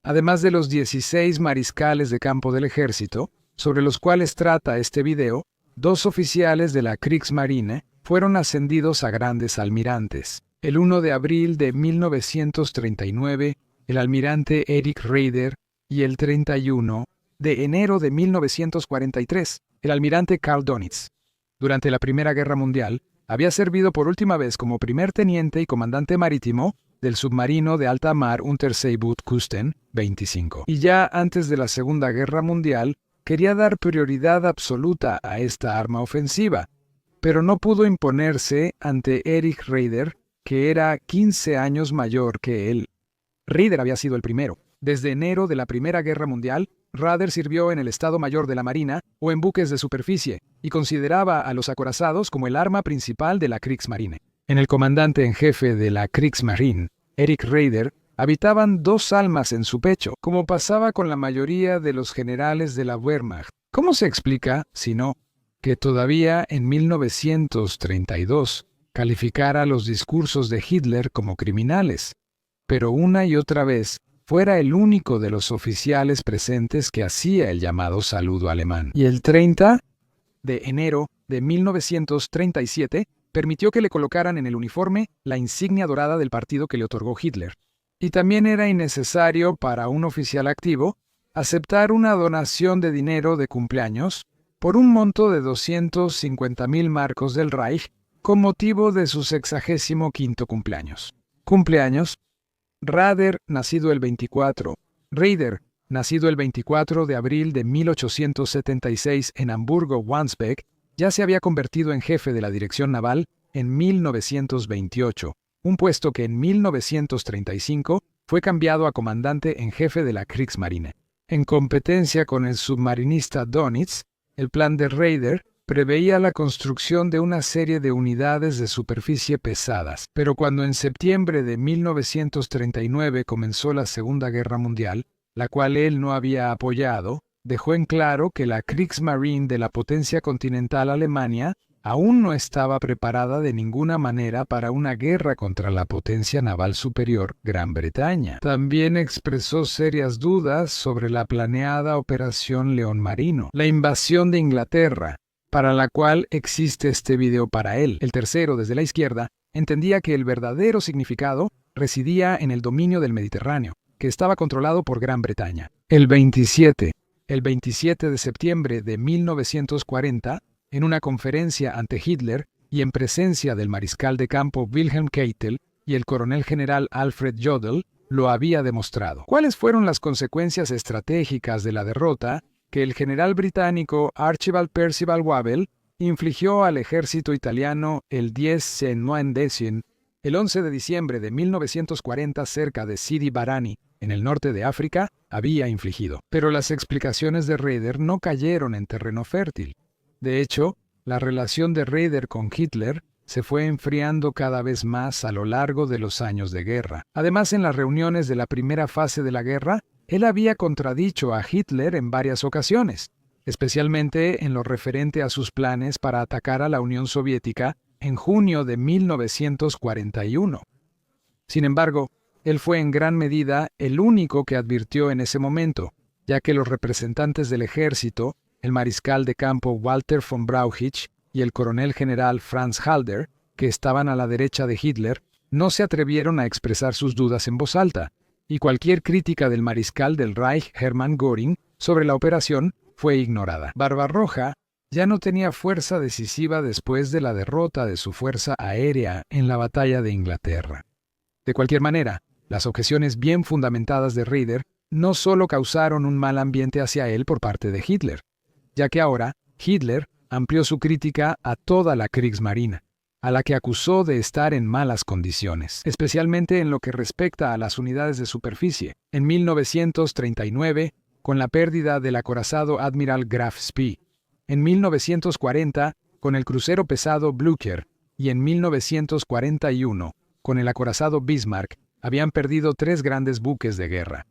Además de los 16 mariscales de campo del ejército, sobre los cuales trata este video, 2 oficiales de la Kriegsmarine fueron ascendidos a grandes almirantes. El 1 de abril de 1939, el almirante Erich Raeder, y el 31 de enero de 1943, el almirante Karl Donitz. Durante la Primera Guerra Mundial, había servido por última vez como primer teniente y comandante marítimo del submarino de alta mar Unterseeboot Küsten 25. Y ya antes de la Segunda Guerra Mundial, quería dar prioridad absoluta a esta arma ofensiva, pero no pudo imponerse ante Erich Raeder, que era 15 años mayor que él. Raeder había sido el primero. Desde enero de la Primera Guerra Mundial, Raeder sirvió en el Estado Mayor de la Marina o en buques de superficie y consideraba a los acorazados como el arma principal de la Kriegsmarine. En el comandante en jefe de la Kriegsmarine, Erich Raeder, habitaban 2 almas en su pecho, como pasaba con la mayoría de los generales de la Wehrmacht. ¿Cómo se explica, si no, que todavía en 1932 calificara los discursos de Hitler como criminales, pero una y otra vez fuera el único de los oficiales presentes que hacía el llamado saludo alemán? Y el 30 de enero de 1937 permitió que le colocaran en el uniforme la insignia dorada del partido que le otorgó Hitler. Y también era innecesario para un oficial activo aceptar una donación de dinero de cumpleaños por un monto de 250.000 marcos del Reich con motivo de su 65º cumpleaños. Cumpleaños: Raeder, nacido el 24, Raeder, nacido el 24 de abril de 1876 en Hamburgo-Wandsbek, ya se había convertido en jefe de la dirección naval en 1928, un puesto que en 1935 fue cambiado a comandante en jefe de la Kriegsmarine. En competencia con el submarinista Donitz, el plan de Raeder preveía la construcción de una serie de unidades de superficie pesadas, pero cuando en septiembre de 1939 comenzó la Segunda Guerra Mundial, la cual él no había apoyado, dejó en claro que la Kriegsmarine de la potencia continental Alemania aún no estaba preparada de ninguna manera para una guerra contra la potencia naval superior, Gran Bretaña. También expresó serias dudas sobre la planeada Operación León Marino, la invasión de Inglaterra, para la cual existe este video para él. El tercero, desde la izquierda, entendía que el verdadero significado residía en el dominio del Mediterráneo, que estaba controlado por Gran Bretaña. El 27 de septiembre de 1940, en una conferencia ante Hitler y en presencia del mariscal de campo Wilhelm Keitel y el coronel general Alfred Jodl, lo había demostrado. ¿Cuáles fueron las consecuencias estratégicas de la derrota que el general británico Archibald Percival Wavell infligió al ejército italiano el 10 el 11 de diciembre de 1940 cerca de Sidi Barrani, en el norte de África, había infligido? Pero las explicaciones de Raeder no cayeron en terreno fértil. De hecho, la relación de Raeder con Hitler se fue enfriando cada vez más a lo largo de los años de guerra. Además, en las reuniones de la primera fase de la guerra, él había contradicho a Hitler en varias ocasiones, especialmente en lo referente a sus planes para atacar a la Unión Soviética en junio de 1941. Sin embargo, él fue en gran medida el único que advirtió en ese momento, ya que los representantes del ejército, el mariscal de campo Walter von Brauchitsch y el coronel general Franz Halder, que estaban a la derecha de Hitler, no se atrevieron a expresar sus dudas en voz alta, y cualquier crítica del mariscal del Reich Hermann Göring sobre la operación fue ignorada. Barbarroja ya no tenía fuerza decisiva después de la derrota de su fuerza aérea en la batalla de Inglaterra. De cualquier manera, las objeciones bien fundamentadas de Raeder no solo causaron un mal ambiente hacia él por parte de Hitler, ya que ahora Hitler amplió su crítica a toda la Kriegsmarine, a la que acusó de estar en malas condiciones, especialmente en lo que respecta a las unidades de superficie. En 1939, con la pérdida del acorazado Admiral Graf Spee, en 1940, con el crucero pesado Blücher, y en 1941, con el acorazado Bismarck, habían perdido 3 grandes buques de guerra.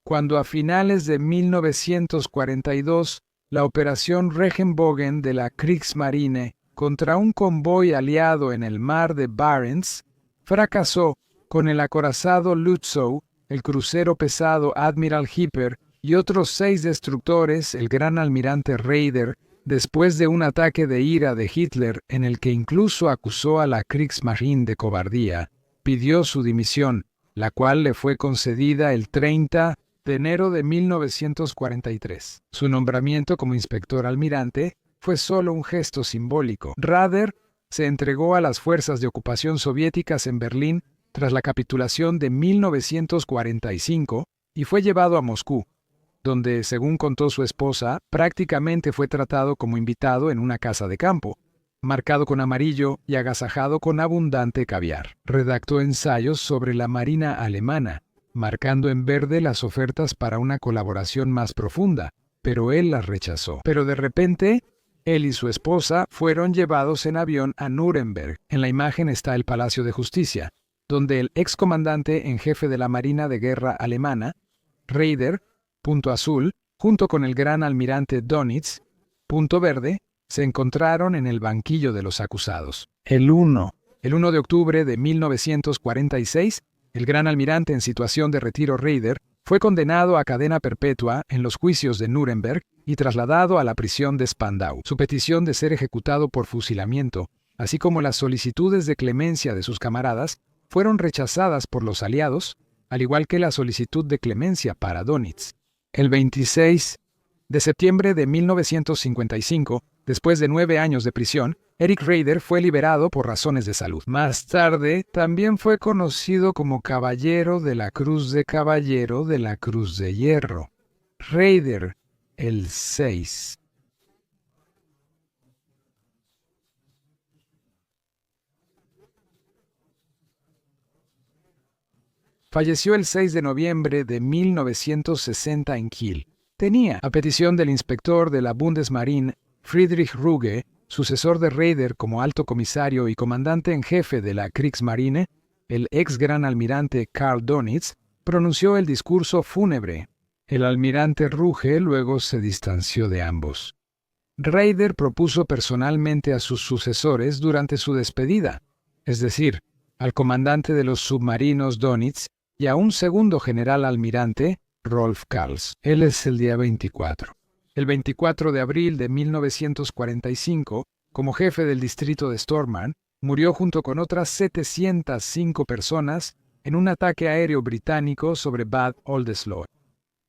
Cuando a finales de 1942, la operación Regenbogen de la Kriegsmarine contra un convoy aliado en el mar de Barents fracasó con el acorazado Lützow el crucero pesado Admiral Hipper y otros 6 destructores, el gran almirante Raeder, después de un ataque de ira de Hitler en el que incluso acusó a la Kriegsmarine de cobardía, pidió su dimisión, la cual le fue concedida el 30 de enero de 1943. Su nombramiento como inspector almirante fue solo un gesto simbólico. Raeder se entregó a las fuerzas de ocupación soviéticas en Berlín tras la capitulación de 1945 y fue llevado a Moscú, donde, según contó su esposa, prácticamente fue tratado como invitado en una casa de campo, marcado con amarillo y agasajado con abundante caviar. Redactó ensayos sobre la marina alemana, marcando en verde las ofertas para una colaboración más profunda, pero él las rechazó. Pero de repente, él y su esposa fueron llevados en avión a Nuremberg. En la imagen está el Palacio de Justicia, donde el excomandante en jefe de la Marina de Guerra alemana, Raeder, punto azul, junto con el gran almirante Dönitz, punto verde, se encontraron en el banquillo de los acusados. El 1 de octubre de 1946, el gran almirante en situación de retiro Raeder fue condenado a cadena perpetua en los juicios de Nuremberg y trasladado a la prisión de Spandau. Su petición de ser ejecutado por fusilamiento, así como las solicitudes de clemencia de sus camaradas, fueron rechazadas por los aliados, al igual que la solicitud de clemencia para Dönitz. El 26 de septiembre de 1955, después de 9 años de prisión, Erich Raeder fue liberado por razones de salud. Más tarde, también fue conocido como Caballero de la Cruz de Hierro. Raeder, el 6. Falleció el 6 de noviembre de 1960 en Kiel. Tenía, a petición del inspector de la Bundesmarine, Friedrich Ruge, sucesor de Raeder como alto comisario y comandante en jefe de la Kriegsmarine, el ex gran almirante Karl Dönitz, pronunció el discurso fúnebre. El almirante Ruge luego se distanció de ambos. Raeder propuso personalmente a sus sucesores durante su despedida, es decir, al comandante de los submarinos Dönitz y a un segundo general almirante, Rolf Karls. Él es el día 24. El 24 de abril de 1945, como jefe del distrito de Stormarn, murió junto con otras 705 personas en un ataque aéreo británico sobre Bad Oldesloe.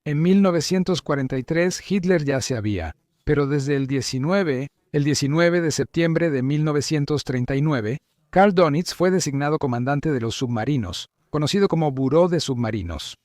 En 1943 Hitler ya se había, pero desde el 19 de septiembre de 1939, Karl Dönitz fue designado comandante de los submarinos, conocido como Buró de Submarinos.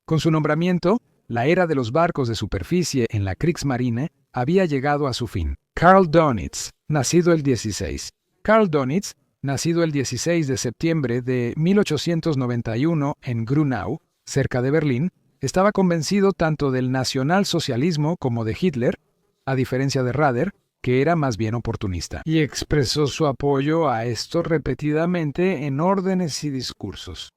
Con su nombramiento, la era de los barcos de superficie en la Kriegsmarine había llegado a su fin. Karl Dönitz, nacido el 16. Karl Dönitz, nacido el 16 de septiembre de 1891 en Grunau, cerca de Berlín, estaba convencido tanto del nacionalsocialismo como de Hitler, a diferencia de Raeder, que era más bien oportunista, y expresó su apoyo a esto repetidamente en órdenes y discursos.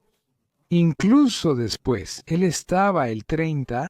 Incluso después, él estaba el 30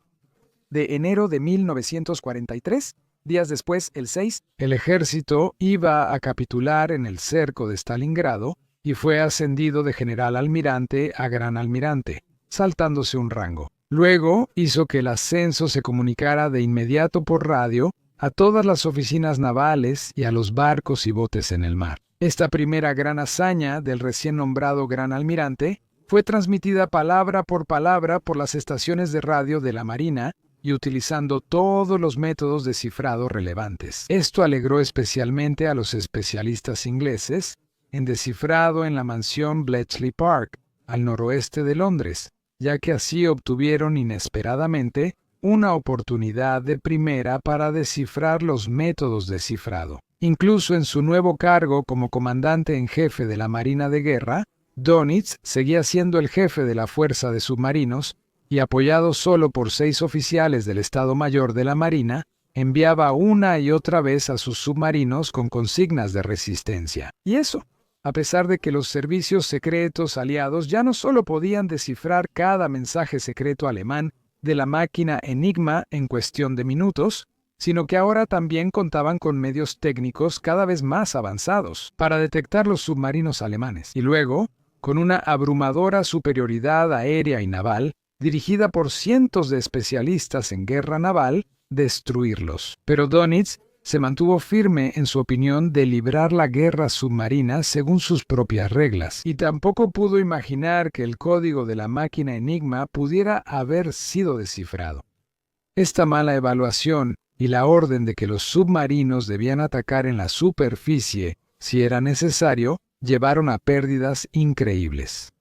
de enero de 1943, días después, el 6, el ejército iba a capitular en el cerco de Stalingrado y fue ascendido de general almirante a gran almirante, saltándose un rango. Luego hizo que el ascenso se comunicara de inmediato por radio a todas las oficinas navales y a los barcos y botes en el mar. Esta primera gran hazaña del recién nombrado gran almirante fue transmitida palabra por las estaciones de radio de la Marina y utilizando todos los métodos de cifrado relevantes. Esto alegró especialmente a los especialistas ingleses en descifrado en la mansión Bletchley Park, al noroeste de Londres, ya que así obtuvieron inesperadamente una oportunidad de primera para descifrar los métodos de cifrado. Incluso en su nuevo cargo como comandante en jefe de la Marina de Guerra, Dönitz seguía siendo el jefe de la fuerza de submarinos y, apoyado solo por 6 oficiales del Estado Mayor de la Marina, enviaba una y otra vez a sus submarinos con consignas de resistencia. Y eso, a pesar de que los servicios secretos aliados ya no solo podían descifrar cada mensaje secreto alemán de la máquina Enigma en cuestión de minutos, sino que ahora también contaban con medios técnicos cada vez más avanzados para detectar los submarinos alemanes. Y luego, con una abrumadora superioridad aérea y naval, dirigida por cientos de especialistas en guerra naval, destruirlos. Pero Dönitz se mantuvo firme en su opinión de librar la guerra submarina según sus propias reglas, y tampoco pudo imaginar que el código de la máquina Enigma pudiera haber sido descifrado. Esta mala evaluación y la orden de que los submarinos debían atacar en la superficie si era necesario, llevaron a pérdidas increíbles.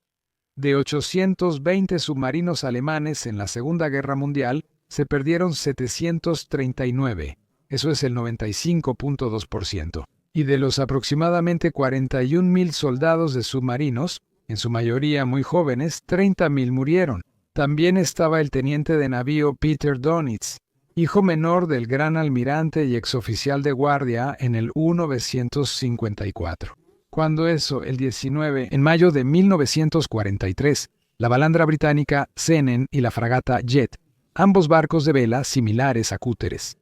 De 820 submarinos alemanes en la Segunda Guerra Mundial, se perdieron 739. Eso es el 95.2%. Y de los aproximadamente 41.000 soldados de submarinos, en su mayoría muy jóvenes, 30.000 murieron. También estaba el teniente de navío Peter Dönitz, hijo menor del gran almirante y exoficial de guardia en el U-954. Cuando en mayo de 1943, la balandra británica Senen y la fragata Jet, ambos barcos de vela similares a cúteres.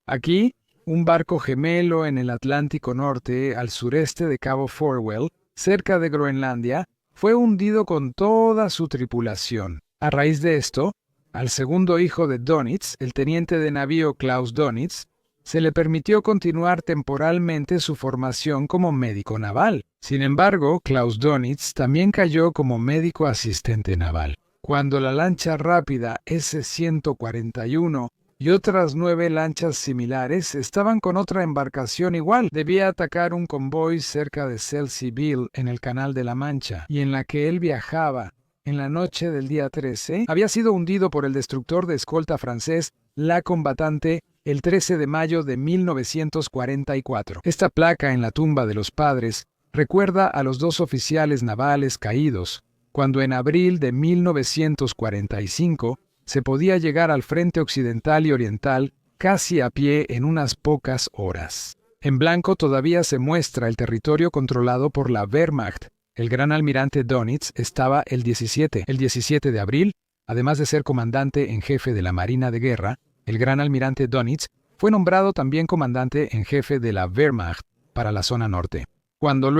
Aquí, un barco gemelo en el Atlántico Norte, al sureste de Cabo Farewell, cerca de Groenlandia, fue hundido con toda su tripulación. A raíz de esto, al segundo hijo de Dönitz, el teniente de navío Klaus Dönitz, se le permitió continuar temporalmente su formación como médico naval. Sin embargo, Klaus Dönitz también cayó como médico asistente naval. Cuando la lancha rápida S-141 y otras 9 lanchas similares estaban con otra embarcación igual, debía atacar un convoy cerca de Selseyville en el Canal de la Mancha, y en la que él viajaba, en la noche del día 13, había sido hundido por el destructor de escolta francés La Combattante el 13 de mayo de 1944. Esta placa en la tumba de los padres recuerda a los 2 oficiales navales caídos, cuando en abril de 1945 se podía llegar al frente occidental y oriental casi a pie en unas pocas horas. En blanco todavía se muestra el territorio controlado por la Wehrmacht. El gran almirante Dönitz estaba el 17 de abril, además de ser comandante en jefe de la Marina de Guerra, el gran almirante Dönitz fue nombrado también comandante en jefe de la Wehrmacht para la zona norte. Cuando el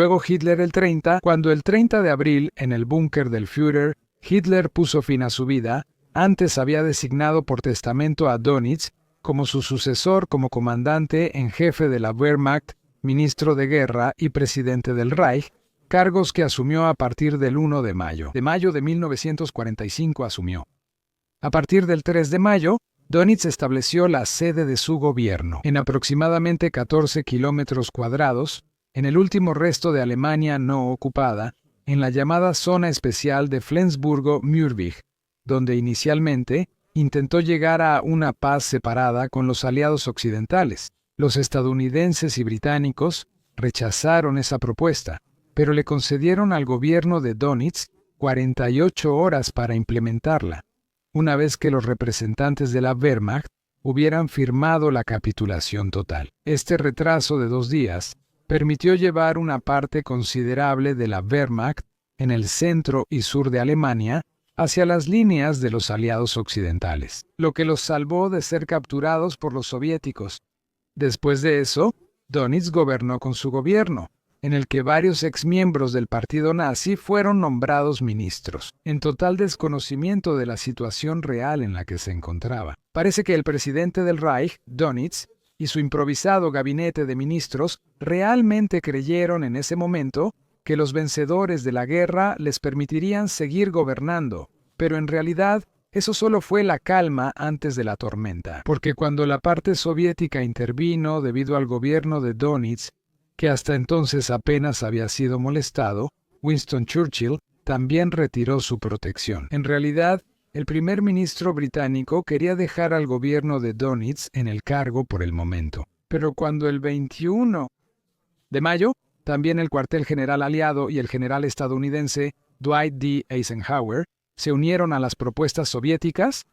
30 de abril, en el búnker del Führer, Hitler puso fin a su vida, antes había designado por testamento a Dönitz como su sucesor como comandante en jefe de la Wehrmacht, ministro de guerra y presidente del Reich, cargos que asumió a partir del 1 de mayo. De mayo de 1945 asumió. A partir del 3 de mayo, Dönitz estableció la sede de su gobierno en aproximadamente 14 kilómetros cuadrados, en el último resto de Alemania no ocupada, en la llamada Zona Especial de Flensburgo-Mürwik, donde inicialmente intentó llegar a una paz separada con los aliados occidentales. Los estadounidenses y británicos rechazaron esa propuesta, pero le concedieron al gobierno de Dönitz 48 horas para implementarla, una vez que los representantes de la Wehrmacht hubieran firmado la capitulación total. Este retraso de 2 días permitió llevar una parte considerable de la Wehrmacht en el centro y sur de Alemania hacia las líneas de los aliados occidentales, lo que los salvó de ser capturados por los soviéticos. Después de eso, Dönitz gobernó con su gobierno, en el que varios exmiembros del partido nazi fueron nombrados ministros, en total desconocimiento de la situación real en la que se encontraba. Parece que el presidente del Reich, Dönitz, y su improvisado gabinete de ministros realmente creyeron en ese momento que los vencedores de la guerra les permitirían seguir gobernando, pero en realidad eso solo fue la calma antes de la tormenta, porque cuando la parte soviética intervino debido al gobierno de Dönitz, que hasta entonces apenas había sido molestado, Winston Churchill también retiró su protección. En realidad, el primer ministro británico quería dejar al gobierno de Dönitz en el cargo por el momento. Pero cuando el 21 de mayo, también el cuartel general aliado y el general estadounidense Dwight D. Eisenhower se unieron a las propuestas soviéticas,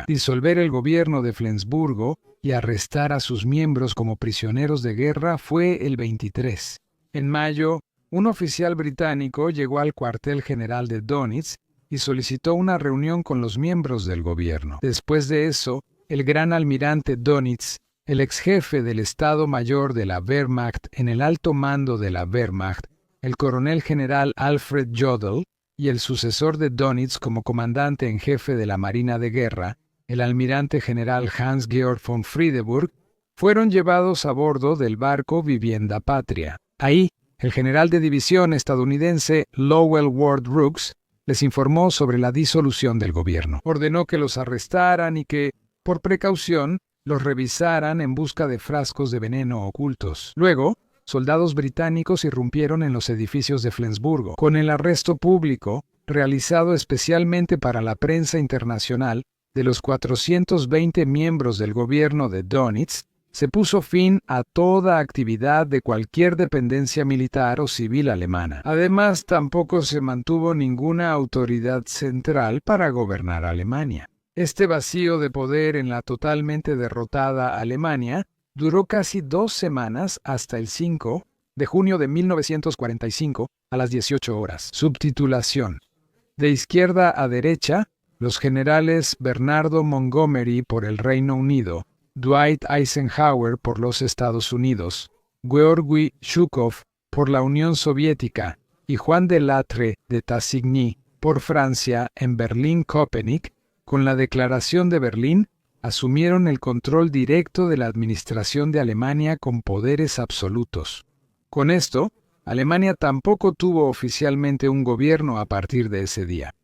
disolver el gobierno de Flensburgo y arrestar a sus miembros como prisioneros de guerra fue el 23. En mayo, un oficial británico llegó al cuartel general de Dönitz y solicitó una reunión con los miembros del gobierno. Después de eso, el gran almirante Dönitz, el ex jefe del Estado Mayor de la Wehrmacht en el alto mando de la Wehrmacht, el coronel general Alfred Jodl, y el sucesor de Dönitz como comandante en jefe de la Marina de Guerra, el almirante general Hans-Georg von Friedeburg, fueron llevados a bordo del barco Vivienda Patria. Ahí, el general de división estadounidense Lowell Ward Brooks les informó sobre la disolución del gobierno. Ordenó que los arrestaran y que, por precaución, los revisaran en busca de frascos de veneno ocultos. Luego, soldados británicos irrumpieron en los edificios de Flensburgo. Con el arresto público, realizado especialmente para la prensa internacional, de los 420 miembros del gobierno de Dönitz, se puso fin a toda actividad de cualquier dependencia militar o civil alemana. Además, tampoco se mantuvo ninguna autoridad central para gobernar Alemania. Este vacío de poder en la totalmente derrotada Alemania duró casi 2 semanas hasta el 5 de junio de 1945 a las 18 horas. Subtitulación. De izquierda a derecha, los generales Bernardo Montgomery por el Reino Unido, Dwight Eisenhower por los Estados Unidos, Georgy Zhukov por la Unión Soviética y Juan de Lattre de Tassigny por Francia en Berlín-Köpenick, con la Declaración de Berlín, asumieron el control directo de la administración de Alemania con poderes absolutos. Con esto, Alemania tampoco tuvo oficialmente un gobierno a partir de ese día.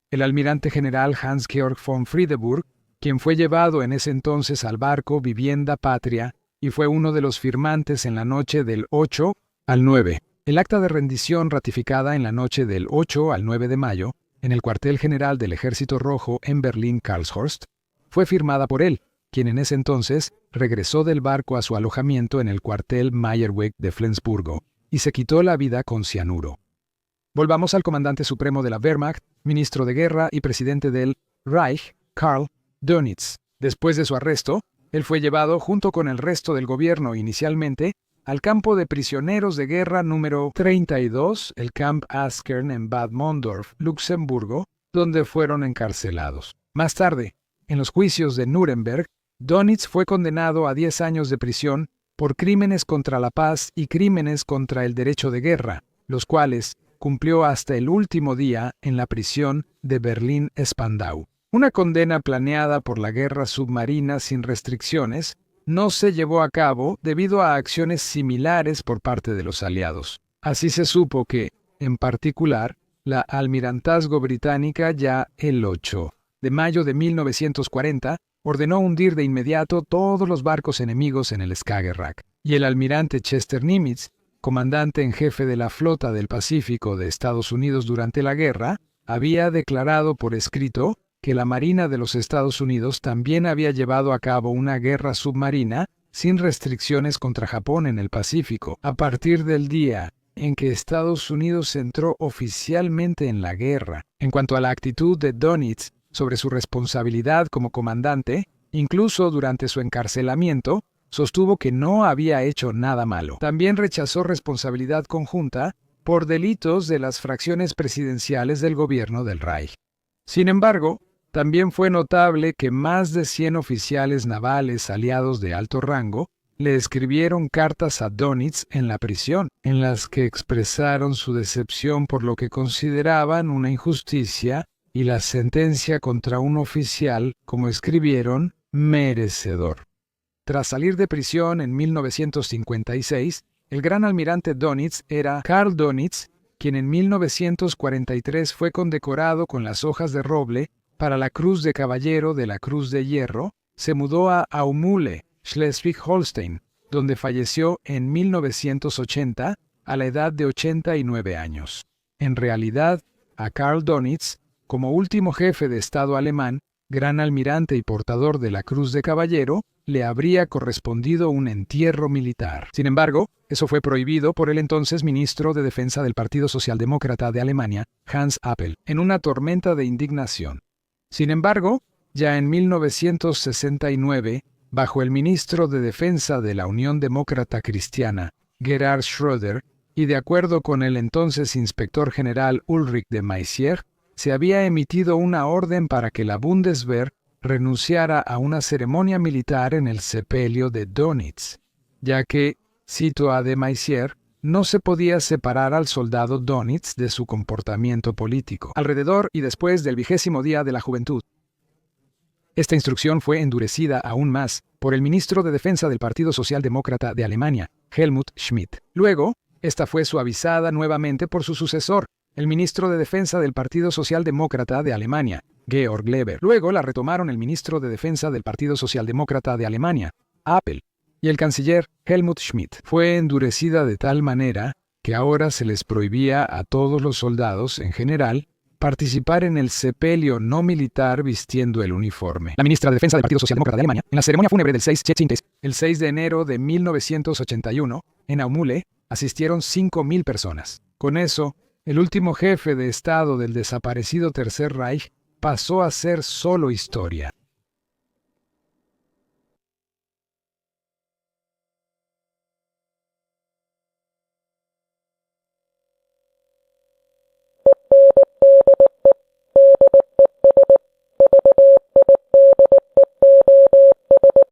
El almirante general Hans-Georg von Friedeburg, quien fue llevado en ese entonces al barco Vivienda Patria y fue uno de los firmantes en la noche del 8 al 9. El acta de rendición ratificada en la noche del 8 al 9 de mayo, en el cuartel general del Ejército Rojo en Berlín-Karlshorst, fue firmada por él, quien en ese entonces regresó del barco a su alojamiento en el cuartel Mayerweg de Flensburgo y se quitó la vida con cianuro. Volvamos al comandante supremo de la Wehrmacht, ministro de guerra y presidente del Reich, Karl Dönitz. Después de su arresto, él fue llevado junto con el resto del gobierno inicialmente al campo de prisioneros de guerra número 32, el Camp Askern en Bad Mondorf, Luxemburgo, donde fueron encarcelados. Más tarde, en los juicios de Nuremberg, Dönitz fue condenado a 10 años de prisión por crímenes contra la paz y crímenes contra el derecho de guerra, los cuales cumplió hasta el último día en la prisión de Berlín-Spandau. Una condena planeada por la guerra submarina sin restricciones no se llevó a cabo debido a acciones similares por parte de los aliados. Así se supo que, en particular, la almirantazgo británica ya el 8 de mayo de 1940 ordenó hundir de inmediato todos los barcos enemigos en el Skagerrak, y el almirante Chester Nimitz, comandante en jefe de la Flota del Pacífico de Estados Unidos durante la guerra, había declarado por escrito que la Marina de los Estados Unidos también había llevado a cabo una guerra submarina sin restricciones contra Japón en el Pacífico, a partir del día en que Estados Unidos entró oficialmente en la guerra. En cuanto a la actitud de Dönitz sobre su responsabilidad como comandante, incluso durante su encarcelamiento, sostuvo que no había hecho nada malo. También rechazó responsabilidad conjunta por delitos de las fracciones presidenciales del gobierno del Reich. Sin embargo, también fue notable que más de 100 oficiales navales aliados de alto rango le escribieron cartas a Dönitz en la prisión, en las que expresaron su decepción por lo que consideraban una injusticia y la sentencia contra un oficial, como escribieron, merecedor. Tras salir de prisión en 1956, el gran almirante Dönitz era Karl Dönitz, quien en 1943 fue condecorado con las hojas de roble para la Cruz de Caballero de la Cruz de Hierro, se mudó a Aumühle, Schleswig-Holstein, donde falleció en 1980 a la edad de 89 años. En realidad, a Karl Dönitz, como último jefe de Estado alemán, gran almirante y portador de la Cruz de Caballero, le habría correspondido un entierro militar. Sin embargo, eso fue prohibido por el entonces ministro de Defensa del Partido Socialdemócrata de Alemania, Hans Appel, en una tormenta de indignación. Sin embargo, ya en 1969, bajo el ministro de Defensa de la Unión Demócrata Cristiana, Gerhard Schröder, y de acuerdo con el entonces inspector general Ulrich de Maizière, se había emitido una orden para que la Bundeswehr renunciara a una ceremonia militar en el sepelio de Dönitz, ya que, cito a de Maizière, no se podía separar al soldado Dönitz de su comportamiento político, alrededor y después del 20º Día de la Juventud. Esta instrucción fue endurecida aún más por el ministro de Defensa del Partido Socialdemócrata de Alemania, Helmut Schmidt. Luego, esta fue suavizada nuevamente por su sucesor, el ministro de Defensa del Partido Socialdemócrata de Alemania, Georg Leber. Luego la retomaron el ministro de Defensa del Partido Socialdemócrata de Alemania, Appel, y el canciller Helmut Schmidt. Fue endurecida de tal manera que ahora se les prohibía a todos los soldados, en general, participar en el sepelio no militar vistiendo el uniforme. La ministra de Defensa del Partido Socialdemócrata de Alemania, en la ceremonia fúnebre del 6 de enero de 1981, en Aumule, asistieron 5.000 personas. Con eso, el último jefe de Estado del desaparecido Tercer Reich pasó a ser solo historia.